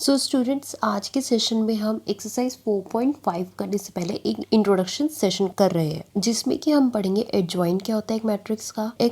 So students, आज के session में हम एक्सरसाइज 4.5 करने से पहले एक इंट्रोडक्शन सेशन कर रहे हैं, जिसमें कि हम पढ़ेंगे एडजॉइंट क्या होता है एक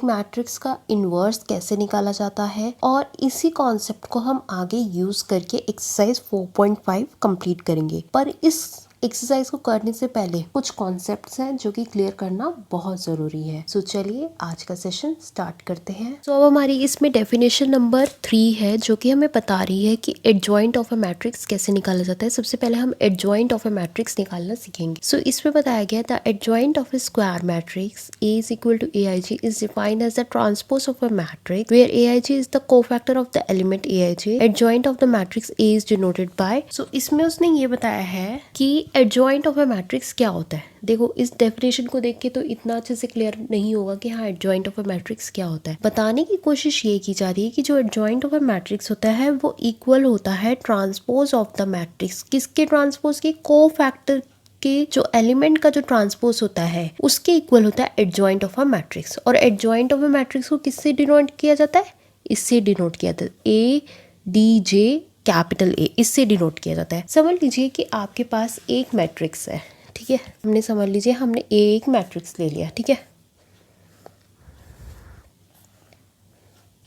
मैट्रिक्स का इनवर्स कैसे निकाला जाता है, और इसी कॉन्सेप्ट को हम आगे यूज करके एक्सरसाइज 4.5 कंप्लीट करेंगे। पर इस एक्सरसाइज को करने से पहले कुछ कॉन्सेप्ट्स हैं जो कि क्लियर करना बहुत जरूरी है। सो चलिए आज का सेशन स्टार्ट करते हैं। सो अब हमारी इसमें डेफिनेशन नंबर 3 है, जो कि हमें बता रही है कि एडजॉइंट ऑफ अ मैट्रिक्स कैसे निकाला जाता है। सबसे पहले हम एडजॉइंट ऑफ अ मैट्रिक्स निकालना सीखेंगे। सो इसमें बताया गया the adjoint of a square matrix A is equal to AIG is defined as the transpose of a matrix where AIG is the cofactor of the element AIJ. Adjoint of the matrix A is denoted by. So इसमें उसने ये बताया है कि adjoint of a matrix क्या होता है। देखो, इस डेफिनेशन को देख के तो इतना अच्छे से क्लियर नहीं होगा कि हाँ एडजॉइंट ऑफ अ मैट्रिक्स क्या होता है। बताने की कोशिश ये की जा रही है कि जो एडजॉइंट ऑफ अ मैट्रिक्स होता है वो इक्वल होता है ट्रांसपोज ऑफ द मैट्रिक्स। किसके ट्रांसपोज के? कोफैक्टर के जो एलिमेंट का जो ट्रांसपोज होता है उसके इक्वल होता है एडजॉइंट ऑफ अ मैट्रिक्स। और एडजॉइंट ऑफ अ मैट्रिक्स को किससे डिनोट किया जाता है? इससे डिनोट किया जाता है, ADJ कैपिटल A, इससे डिनोट किया जाता है। समझ लीजिए कि आपके पास एक मैट्रिक्स है, ठीक है। समझ लीजिए हमने एक मैट्रिक्स ले लिया, ठीक है।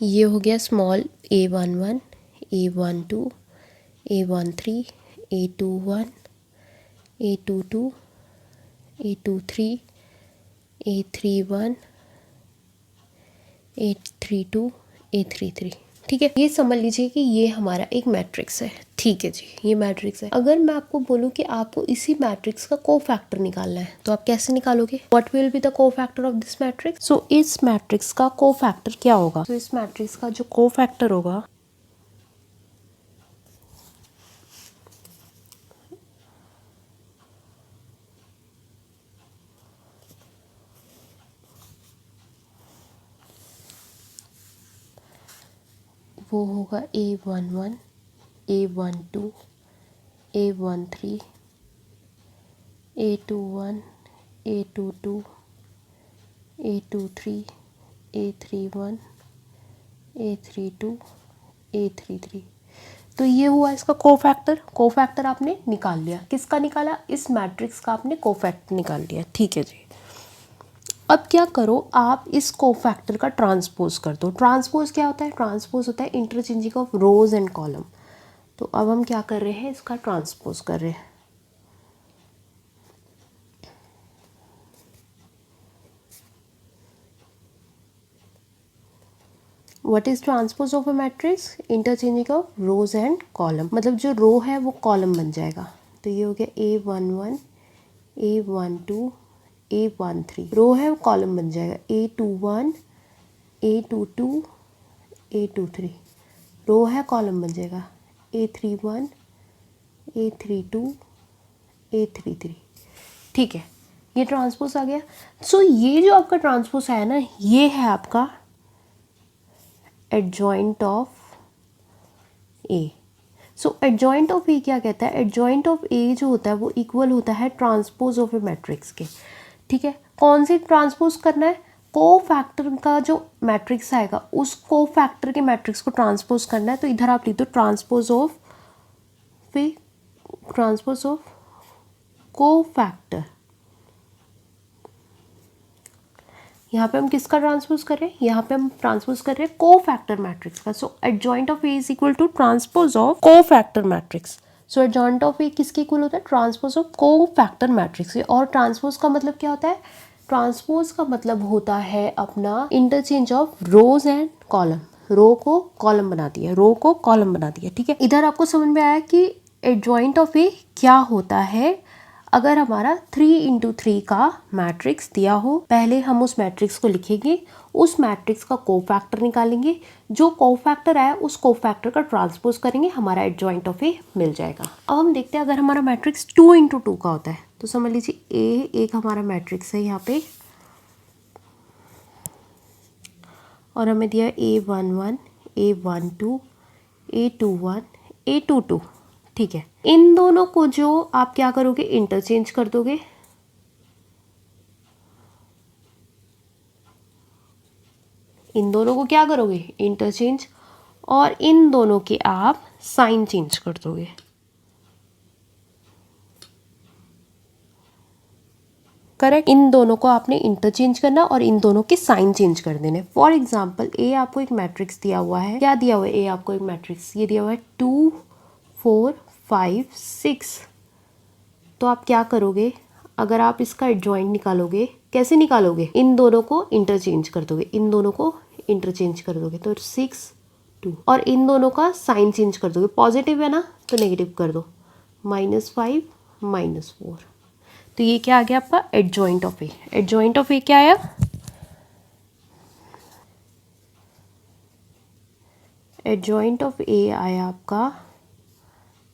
ये हो गया small A11, A12, A13, A21, A22, A23, A31, A32, A33, ठीक है। ये समझ लीजिए कि ये हमारा एक मैट्रिक्स है, ठीक है जी, ये मैट्रिक्स है। अगर मैं आपको बोलूँ कि आपको इसी मैट्रिक्स का कोफैक्टर निकालना है तो आप कैसे निकालोगे? What will be the cofactor of this matrix? So इस मैट्रिक्स का कोफैक्टर क्या होगा? तो इस मैट्रिक्स का जो कोफैक्टर होगा वो होगा A11, A12, A13, A21, A22, A23, A31, A32, A33। तो ये हुआ इसका कोफैक्टर आपने निकाल लिया। किसका निकाला? इस मैट्रिक्स का आपने कोफैक्टर निकाल लिया, ठीक है जी। अब क्या करो, आप इस कोफैक्टर का ट्रांसपोज कर दो। ट्रांसपोज क्या होता है? ट्रांसपोज होता है interchanging of rows and column. तो अब हम क्या कर रहे हैं? इसका ट्रांसपोज कर रहे हैं। What is transpose of a matrix? Interchanging of rows and column, मतलब जो रो है वो कॉलम बन जाएगा। तो ये हो गया A11, A12, A13, रो है वो कॉलम बन जाएगा। A21, A22, A23, रो है कॉलम बन जाएगा। A31, A32, A33, ठीक है। ये ट्रांसपोज आ गया। सो ये जो आपका ट्रांसपोज है ना, ये है आपका adjoint of A। So adjoint of A क्या कहता है? एडजॉइंट ऑफ A जो होता है वो इक्वल होता है ट्रांसपोज ऑफ ए मैट्रिक्स के, ठीक है। कौन से ट्रांसपोज करना है? कोफैक्टर का जो मैट्रिक्स आएगा उस कोफैक्टर के मैट्रिक्स को ट्रांसपोज करना है। तो इधर आप लिख दो ट्रांसपोज ऑफ कोफैक्टर। यहाँ पे हम किसका ट्रांसपोज कर रहे हैं? यहाँ पे हम ट्रांसपोज कर रहे हैं कोफैक्टर मैट्रिक्स का। So adjoint of A is equal to transpose of cofactor matrix. So adjoint of A किसके इक्वल होता है? Transpose of cofactor matrix. और ट्रांसपोज का मतलब क्या होता है? ट्रांसपोज का मतलब होता है अपना interchange of rows and column. Row को कॉलम बना दिया, ठीक है। इधर आपको समझ में आया कि एडजॉइंट ऑफ A क्या होता है। अगर हमारा 3x3 का मैट्रिक्स दिया हो, पहले हम उस मैट्रिक्स को लिखेंगे, उस मैट्रिक्स का कोफैक्टर निकालेंगे, जो कोफैक्टर आया उस कोफैक्टर का ट्रांसपोज करेंगे, हमारा एडजॉइंट ऑफ A मिल जाएगा। अब हम देखते हैं अगर हमारा मैट्रिक्स 2x2 का होता है तो समझ लीजिए A एक हमारा मैट्रिक्स है यहाँ पे, और हमें दिया A11, A12, A21, A22, ठीक है। इन दोनों को जो आप क्या करोगे? इंटरचेंज कर दोगे। इन दोनों को क्या करोगे? इंटरचेंज। और इन दोनों के आप साइन चेंज कर दोगे। करेक्ट, इन दोनों को आपने इंटरचेंज करना और इन दोनों के साइन चेंज कर देने। फॉर एग्जाम्पल ए आपको एक मैट्रिक्स दिया हुआ है, क्या दिया हुआ है, ए आपको एक मैट्रिक्स ये दिया हुआ है 2 4 5 6। तो आप क्या करोगे, अगर आप इसका एडजॉइंट निकालोगे, कैसे निकालोगे, इन दोनों को इंटरचेंज कर दोगे, इन दोनों को इंटरचेंज कर दोगे तो 6 2, और इन दोनों का साइन चेंज कर दोगे, पॉजिटिव है ना तो नेगेटिव कर दो, -5 -4। तो ये क्या आ गया आपका adjoint of A. Adjoint of A क्या आया, एडजॉइंट ऑफ ए आया आपका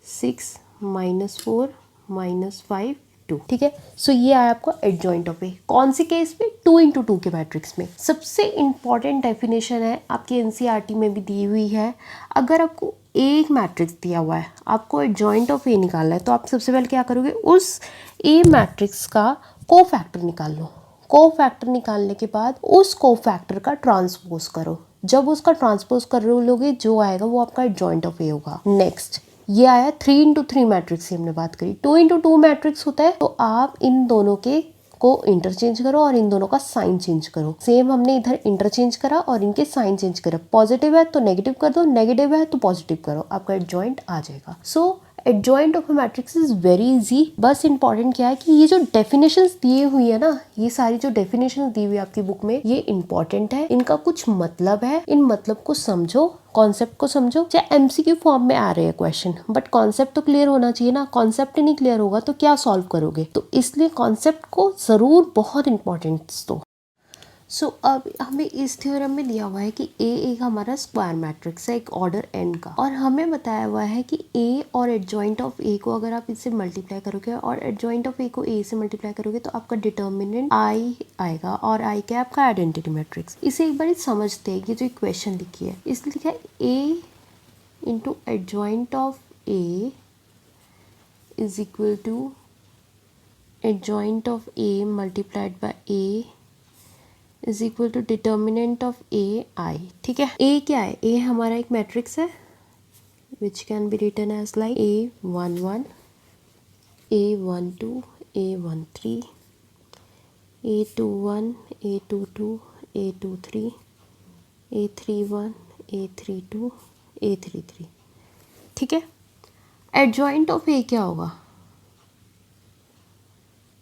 6 -4 -5 2। ठीक है, सो ये आया आपको एडजॉइंट ऑफ ए। कौन से केस में, 2 × 2 के मैट्रिक्स में। सबसे इंपॉर्टेंट डेफिनेशन है, आपकी एनसीईआरटी में भी दी हुई है। अगर आपको एक मैट्रिक्स दिया हुआ है, आपको एडजॉइंट ऑफ ए निकालना है, तो आप सबसे पहले क्या करोगे, उस ए मैट्रिक्स का कोफैक्टर निकाल लो। कोफैक्टर निकालने के बाद उस कोफैक्टर का ट्रांसपोज करो। जब उसका ट्रांसपोज कर लोगे, जो आएगा वो आपका एडजॉइंट ऑफ ए होगा। नेक्स्ट, ये आया 3 × 3 मैट्रिक्स की हमने बात करी। 2 × 2 मैट्रिक्स होता है, तो आप इन दोनों के को इंटरचेंज करो और इन दोनों का साइन चेंज करो। सेम हमने इधर इंटरचेंज करा और इनके साइन चेंज करा। पॉजिटिव है तो नेगेटिव कर दो, नेगेटिव है तो पॉजिटिव करो, आपका एडजॉइंट आ जाएगा। So adjoint of a matrix is very easy. बस इंपॉर्टेंट क्या है कि ये जो डेफिनेशंस दिए हुई है ना, ये सारी जो डेफिनेशंस दी हुई है आपकी बुक में, ये इंपॉर्टेंट है, इनका कुछ मतलब है, इन मतलब को समझो, कॉन्सेप्ट को समझो। चाहे एमसीक्यू फॉर्म में आ रहे हैं क्वेश्चन, बट कॉन्सेप्ट तो क्लियर होना चाहिए ना। कॉन्सेप्ट ही नहीं क्लियर होगा तो क्या सॉल्व करोगे, तो इसलिए कॉन्सेप्ट को जरूर बहुत इंपॉर्टेंस दो। सो अब हमें इस थ्योरम में दिया हुआ है कि ए एक हमारा स्क्वायर मैट्रिक्स है, एक ऑर्डर n का, और हमें बताया हुआ है कि ए और एडजॉइंट ऑफ ए को अगर आप इससे मल्टीप्लाई करोगे और एडजॉइंट ऑफ ए को ए से मल्टीप्लाई करोगे तो आपका डिटर्मिनेंट आई आएगा, और आई क्या है आपका आइडेंटिटी मैट्रिक्स। इसे एक बार समझते हैं, ये जो इक्वेशन लिखी है इसलिए लिखा है A into adjoint of A is equal to adjoint of A multiplied by A is equal to determinant of A I. ठीक है, ए क्या है, ए हमारा एक मैट्रिक्स है which can be written as like A11 A12 A13 A21 A22 A23 A31 A32 A33। ठीक है, adjoint of A क्या होगा,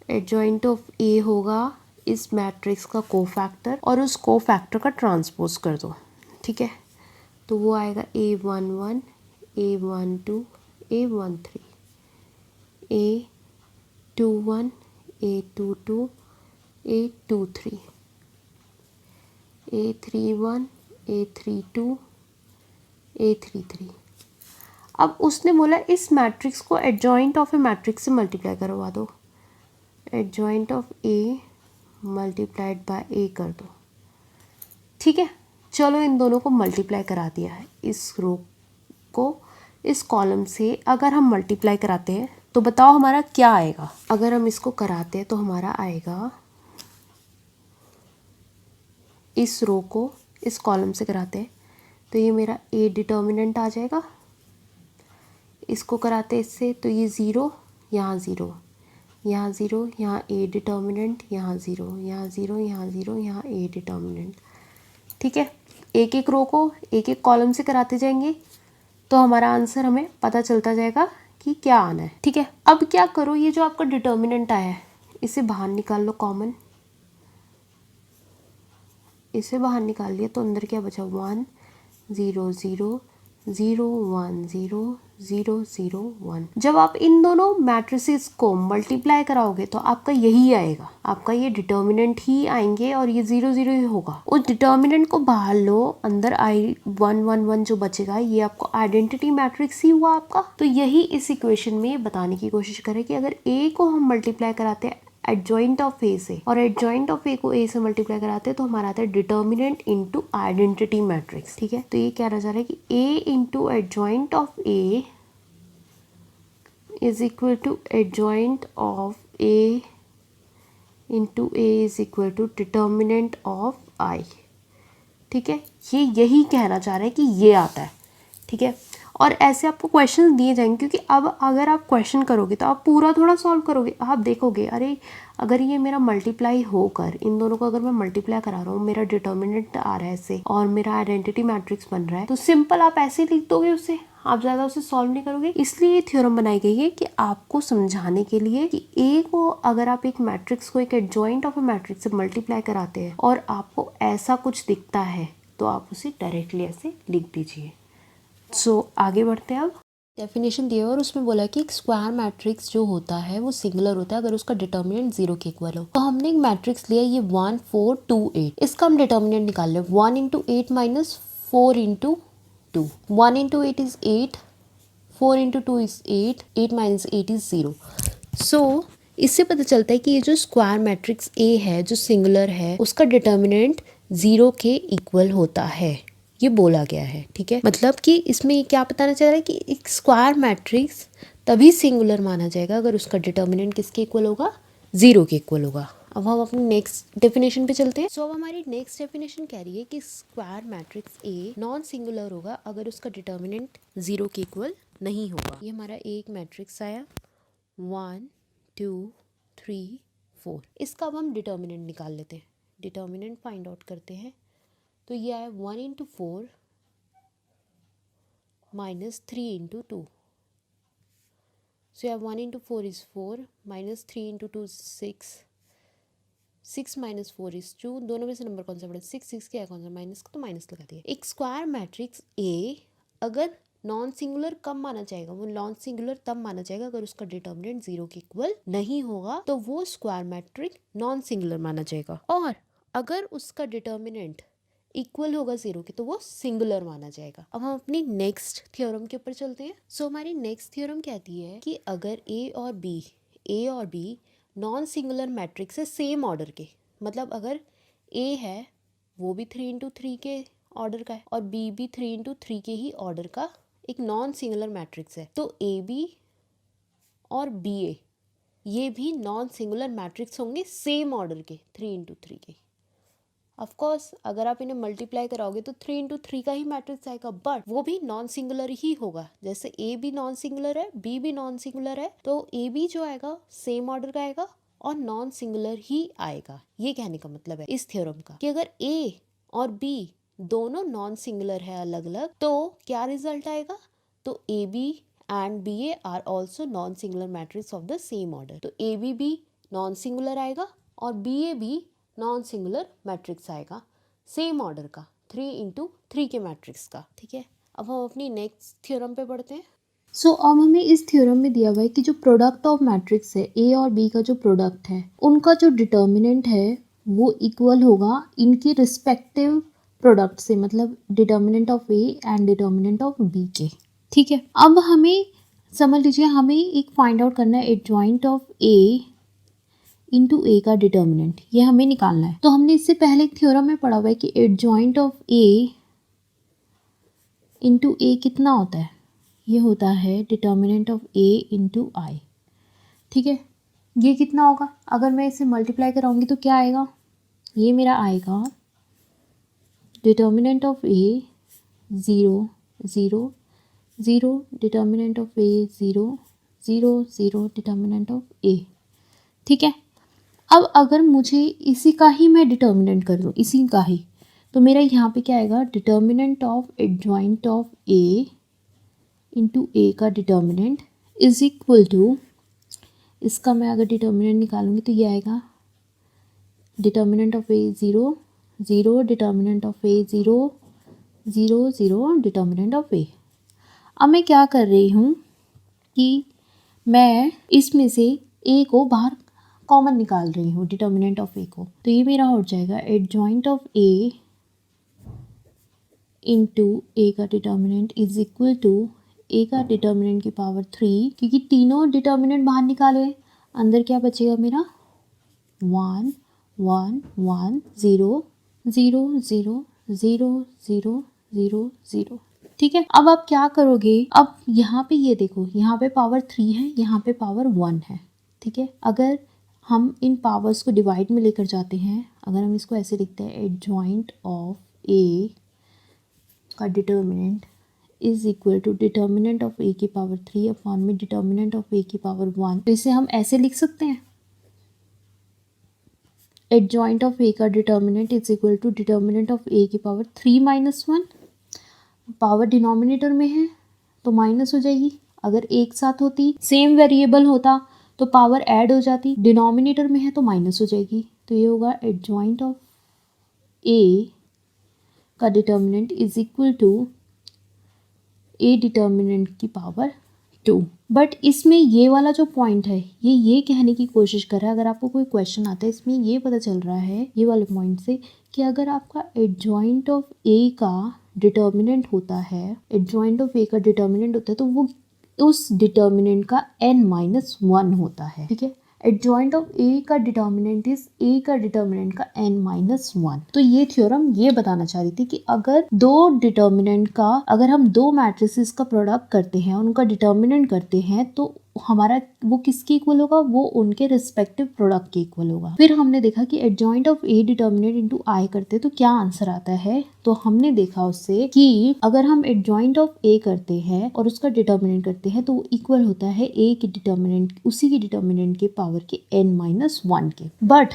एडजॉइंट ऑफ ए होगा इस मैट्रिक्स का कोफैक्टर और उस कोफैक्टर का ट्रांसपोज कर दो। ठीक है, तो वो आएगा A11 A12 A13 A21 A22 A23 A31 A32 A33। अब उसने बोला इस मैट्रिक्स को एडजॉइंट ऑफ ए मैट्रिक्स से मल्टीप्लाई करवा दो। Adjoint of A multiplied by A कर दो। ठीक है, चलो इन दोनों को मल्टीप्लाई करा दिया है। इस रो को इस कॉलम से अगर हम मल्टीप्लाई कराते हैं तो बताओ हमारा क्या आएगा। अगर हम इसको कराते हैं तो हमारा आएगा, इस रो को इस कॉलम से कराते हैं तो ये मेरा ए डिटर्मिनेंट आ जाएगा। इसको कराते इससे तो ये 0 यहाँ 0 यहाँ 0 यहाँ ए डिटर्मिनेंट यहाँ 0 यहाँ 0 यहाँ 0 यहाँ ए डिटर्मिनेंट। ठीक है, एक एक रो को एक एक कॉलम से कराते जाएंगे तो हमारा आंसर हमें पता चलता जाएगा कि क्या आना है। ठीक है, अब क्या करो, ये जो आपका डिटर्मिनेंट आया है इसे बाहर निकाल लो कॉमन। इसे बाहर निकाल लिया तो अंदर क्या बचा, 1 0 0 0 1 0 0 0 1। जब आप इन दोनों मैट्रिसेस को मल्टीप्लाई कराओगे तो आपका यही आएगा, आपका ये डिटर्मिनेंट ही आएंगे और ये 0 0 ही होगा। उस डिटर्मिनेंट को बाहर लो, अंदर आई 1 1 1 जो बचेगा ये आपको आइडेंटिटी मैट्रिक्स ही हुआ आपका। तो यही इस इक्वेशन में बताने की कोशिश करें कि अगर ए को हम मल्टीप्लाई कराते हैं एडजॉइंट ऑफ ए से और एडजॉइंट ऑफ ए को ए से मल्टीप्लाई कराते हैं तो हमारा आता है डिटर्मिनेंट इनटू आइडेंटिटी मैट्रिक्स। ठीक है, तो ये क्या रह जा रहा है कि A into adjoint of A is equal to adjoint of A into A is equal to determinant of I. ठीक है, ये यही कहना चाह रहे हैं कि ये आता है। ठीक है, और ऐसे आपको क्वेश्चन दिए जाएंगे, क्योंकि अब अगर आप क्वेश्चन करोगे तो आप पूरा थोड़ा सॉल्व करोगे, आप देखोगे अरे अगर ये मेरा मल्टीप्लाई होकर इन दोनों को अगर मैं मल्टीप्लाई करा रहा हूँ, मेरा डिटर्मिनेंट आ रहा है ऐसे और मेरा आइडेंटिटी मैट्रिक्स बन रहा है, तो सिंपल आप ऐसे लिख दोगे उसे, आप ज़्यादा उसे सॉल्व नहीं करोगे। इसलिए ये थ्योरम बनाई गई है कि आपको समझाने के लिए कि ए को अगर आप एक मैट्रिक्स को एक एडजॉइंट ऑफ ए मैट्रिक्स से मल्टीप्लाई कराते हैं और आपको ऐसा कुछ दिखता है तो आप उसे डायरेक्टली ऐसे लिख दीजिए। सो आगे बढ़ते हैं। अब डेफिनेशन दिया और उसमें बोला कि एक स्क्वायर मैट्रिक्स जो होता है वो सिंगुलर होता है अगर उसका डिटर्मिनेंट 0 के इक्वल हो। तो हमने एक मैट्रिक्स लिया ये 1 4 2 8, इसका हम डिटर्मिनेंट निकाल लें 1 into 8 minus 4 into 2। 1 into 8 is 8, 4 into 2 is 8, 8 minus 8 is 0। सो इससे पता चलता है कि ये जो स्क्वायर मैट्रिक्स ए है जो सिंगुलर है उसका डिटर्मिनेंट 0 के इक्वल होता है, ये बोला गया है। ठीक है, मतलब कि इसमें क्या बताना चाह रहा है कि एक स्क्वायर मैट्रिक्स तभी सिंगुलर माना जाएगा अगर उसका डिटर्मिनेंट किसके इक्वल होगा, 0 के इक्वल होगा। अब हम अपनी नेक्स्ट डेफिनेशन पे चलते हैं। सो अब हमारी नेक्स्ट डेफिनेशन कह रही है कि square matrix a non singular होगा अगर उसका डिटर्मिनेंट 0 के इक्वल नहीं होगा। ये हमारा एक मैट्रिक्स आया 1 2 3 4, इसका अब हम डिटर्मिनेंट निकाल लेते हैं, डिटर्मिनेंट फाइंड आउट करते हैं। तो ये आया 1 into 4 minus 3 into 2। So 1 into 4 is 4 minus 3 into 2 6, 6 minus 4 is 2। दोनों में से नंबर कौन सा बड़ा, 6 क्या कौन सा माइनस का, तो माइनस लगा दिया। एक स्क्वायर मैट्रिक्स ए अगर नॉन सिंगुलर कब माना जाएगा, वो नॉन सिंगुलर तब माना जाएगा अगर उसका डिटर्मिनेंट 0 के इक्वल नहीं होगा, तो वो स्क्वायर मैट्रिक्स नॉन सिंगुलर माना जाएगा। और अगर उसका डिटर्मिनेंट इक्वल होगा 0 के तो वो सिंगुलर माना जाएगा। अब हम अपनी नेक्स्ट थ्योरम के ऊपर चलते हैं। सो हमारी नेक्स्ट थ्योरम कहती है कि अगर ए और बी नॉन सिंगुलर मैट्रिक्स है सेम ऑर्डर के, मतलब अगर ए है वो भी 3 इंटू 3 के ऑर्डर का है और बी भी 3 इंटू 3 के ही ऑर्डर का एक नॉन सिंगुलर मैट्रिक्स है, तो ए बी और बी ए ये भी नॉन सिंगुलर मैट्रिक्स होंगे सेम ऑर्डर के 3 इंटू 3 के। ऑफ कोर्स अगर आप इन्हें मल्टीप्लाई कराओगे तो 3 इंटू 3 का ही मैट्रिक्स आएगा, बट वो भी नॉन सिंगुलर ही होगा। जैसे ए भी नॉन सिंगुलर है, बी भी नॉन सिंगुलर है, तो ए बी जो आएगा सेम ऑर्डर का आएगा और नॉन सिंगुलर ही आएगा। ये कहने का मतलब है इस थ्योरम का कि अगर ए और बी दोनों नॉन सिंगुलर है अलग अलग, तो क्या रिजल्ट आएगा, तो A B and B A are also non singular matrix of the same order. तो ए बी भी नॉन सिंगुलर आएगा और बी ए भी नॉन सिंगुलर मैट्रिक्स आएगा सेम ऑर्डर का 3 इंटू 3 के मैट्रिक्स का। ठीक है, अब हम अपनी नेक्स्ट थ्योरम पे पढ़ते हैं। सो अब हमें इस थ्योरम में दिया हुआ है कि जो प्रोडक्ट ऑफ मैट्रिक्स है ए और बी का जो प्रोडक्ट है उनका जो डिटर्मिनेंट है वो इक्वल होगा इनके रिस्पेक्टिव प्रोडक्ट से, मतलब determinant of A and determinant of B के। ठीक है, अब हमें समझ लीजिए हमें एक फाइंड आउट करना है adjoint of A into A का डिटर्मिनेंट, ये हमें निकालना है। तो हमने इससे पहले एक थ्योरम में पढ़ा हुआ है कि एडजॉइंट ऑफ ए इंटू ए कितना होता है, ये होता है डिटर्मिनेंट ऑफ ए इंटू आई। ठीक है, ये कितना होगा, अगर मैं इसे मल्टीप्लाई कराऊंगी तो क्या आएगा, ये मेरा आएगा determinant of A 0 0 0, determinant of A 0 0 0, determinant of A. ठीक है, अब अगर मुझे इसी का ही मैं डिटर्मिनेंट कर लूँ, इसी का ही, तो मेरा यहाँ पे क्या आएगा, determinant of adjoint of A into A का डिटर्मिनेंट इज इक्वल टू, इसका मैं अगर डिटर्मिनेंट निकालूंगी तो ये आएगा determinant of A 0 0, determinant of A 0 0 0, determinant of A. अब मैं क्या कर रही हूँ कि मैं इसमें से ए को बाहर कॉमन निकाल रही हूँ, डिटर्मिनेंट ऑफ ए को, तो ये मेरा हो जाएगा adjoint of A into A का determinant is equal to A का डिटर्मिनेंट की पावर 3, क्योंकि तीनों डिटर्मिनेंट बाहर निकाले, अंदर क्या बचेगा मेरा 1 1 1 0 0 0 0 0 0 0। ठीक है, अब आप क्या करोगे, अब यहाँ पे ये देखो, यहाँ पे पावर 3 है, यहाँ पे पावर 1 है। ठीक है, अगर हम इन पावर्स को डिवाइड में लेकर जाते हैं, अगर हम इसको ऐसे लिखते हैं एडजॉइंट ऑफ ए का determinant is equal to determinant of A की पावर 3 अपॉन में डिटर्मिनेंट ऑफ ए की पावर 1। तो इसे हम ऐसे लिख सकते हैं, एडजॉइंट ऑफ ए का determinant is equal to determinant of A की पावर 3 माइनस 1। पावर डिनोमिनेटर में है तो माइनस हो जाएगी, अगर एक साथ होती सेम वेरिएबल होता तो पावर ऐड हो जाती, डिनोमिनेटर में है तो माइनस हो जाएगी। तो ये होगा एडजॉइंट ऑफ ए का determinant is equal to A determinant की पावर 2। बट इसमें ये वाला जो पॉइंट है ये कहने की कोशिश कर रहा है, अगर आपको कोई क्वेश्चन आता है इसमें ये पता चल रहा है ये वाले पॉइंट से कि अगर आपका एडजॉइंट ऑफ ए का डिटर्मिनेंट होता है, एडजॉइंट ऑफ ए का डिटर्मिनेंट होता है तो वो उस डिटर्मिनेंट का n-1 होता है, ठीक है। एडजॉइंट ऑफ ए का डिटर्मिनेंट इज ए का डिटर्मिनेंट का n-1। तो ये थ्योरम ये बताना चाह रही थी कि अगर दो डिटर्मिनेंट का, अगर हम दो मैट्रिसेस का प्रोडक्ट करते हैं, उनका डिटर्मिनेंट करते हैं तो हमारा वो किसके इक्वल होगा, वो उनके रिस्पेक्टिव प्रोडक्ट के इक्वल होगा। फिर हमने देखा कि adjoint of A determinant into I करते तो क्या आंसर आता है, तो हमने देखा उससे कि अगर हम एडजॉइंट ऑफ ए करते हैं और उसका डिटर्मिनेंट करते हैं तो वो इक्वल होता है ए के डिटर्मिनेंट, उसी के डिटर्मिनेंट के पावर के n-1 के। बट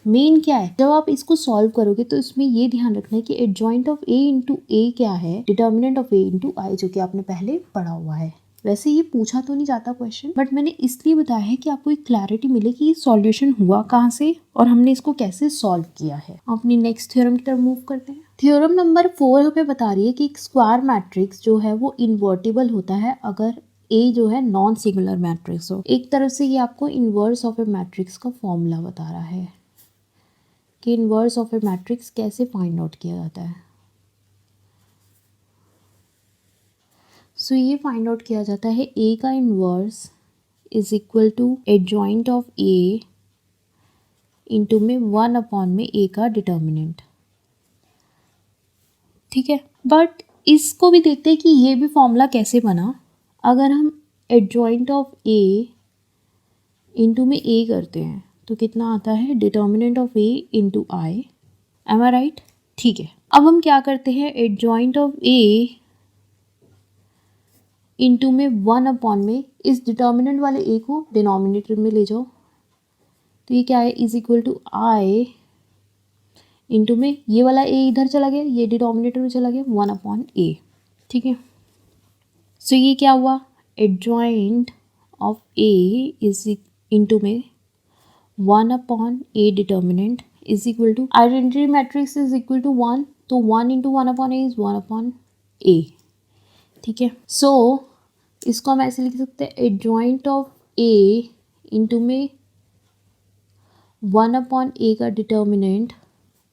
मेन क्या है, जब आप इसको सॉल्व करोगे तो इसमें ये ध्यान रखना है कि एडजॉइंट ऑफ ए इंटू ए क्या है, डिटर्मिनेंट ऑफ ए इंटू आई, जो कि आपने पहले पढ़ा हुआ है। वैसे ये पूछा तो नहीं जाता क्वेश्चन, बट मैंने इसलिए बताया है कि आपको एक क्लैरिटी मिले कि ये सॉल्यूशन हुआ कहाँ से और हमने इसको कैसे सॉल्व किया है। अपनी नेक्स्ट थ्योरम की तरफ मूव करते हैं। थ्योरम नंबर 4 हमें बता रही है कि एक स्क्वायर मैट्रिक्स जो है वो इन्वर्टिबल होता है अगर ए जो है नॉन सिंगुलर मैट्रिक्स हो। एक तरफ से ये आपको इनवर्स ऑफ ए मैट्रिक्स का फॉर्मूला बता रहा है कि इनवर्स ऑफ ए मैट्रिक्स कैसे फाइंड आउट किया जाता है। सो ये फाइंड आउट किया जाता है ए का inverse is equal to adjoint of A into में 1 अपॉन में ए का डिटर्मिनेंट, ठीक है। बट इसको भी देखते हैं कि ये भी फॉर्मूला कैसे बना। अगर हम एडजॉइंट ऑफ ए इंटू में ए करते हैं तो कितना आता है, determinant of A into I, am I right, ठीक है। अब हम क्या करते हैं, एडजॉइंट ऑफ ए इंटू में 1 अपॉन में इस डिटर्मिनेंट वाले ए को डिनोमिनेटर में ले जाओ तो ये क्या है, is equal to I into में ये वाला ए इधर चला गया, ये डिनोमिनेटर में चला गया, 1 अपॉन ए, ठीक है। सो ये क्या हुआ, adjoint of A is into में 1 upon A determinant is equal to identity matrix is equal to 1, तो 1 into 1 upon A is 1 upon A, ठीक है। सो इसको हम ऐसे लिख सकते हैं, एडजॉइंट ऑफ ए इंटू में 1 अपॉन ए का डिटर्मिनेंट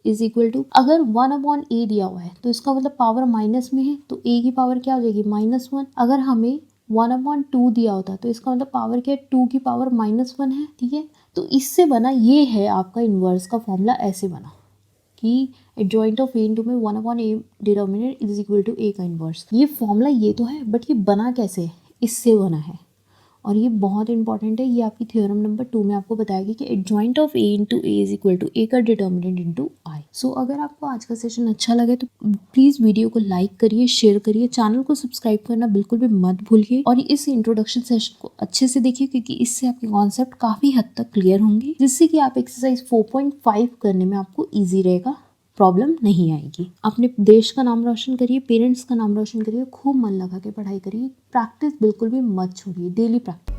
इज इक्वल टू, अगर 1 अपॉन ए दिया हुआ है तो इसका मतलब पावर माइनस में है तो ए की पावर क्या हो जाएगी, -1। अगर हमें 1 अपॉन 2 दिया होता तो इसका मतलब पावर क्या है, 2 की पावर -1 है, ठीक है। तो इससे बना ये है आपका इन्वर्स का फॉर्मूला, ऐसे बना कि एडजॉइंट ऑफ ए इंटू में 1 upon A determinant is equal to A का इन्वर्स। ये फॉर्मूला ये तो है, बट ये बना कैसे, इससे बना है और ये बहुत इंपॉर्टेंट है। ये आपकी थ्योरम नंबर 2 में आपको बताएगी कि adjoint of A into A is equal to A का डिटर्मिनेंट इंटू आई। सो अगर आपको आज का सेशन अच्छा लगे तो प्लीज़ वीडियो को लाइक करिए, शेयर करिए, चैनल को सब्सक्राइब करना बिल्कुल भी मत भूलिए और इस इंट्रोडक्शन सेशन को अच्छे से देखिए क्योंकि इससे आपके कॉन्सेप्ट काफ़ी हद तक क्लियर होंगे, जिससे कि आप एक्सरसाइज 4.5 करने में आपको ईजी रहेगा, प्रॉब्लम नहीं आएगी। अपने देश का नाम रोशन करिए, पेरेंट्स का नाम रोशन करिए, खूब मन लगा के पढ़ाई करिए, प्रैक्टिस बिल्कुल भी मत छोड़िए, डेली प्रैक्टिस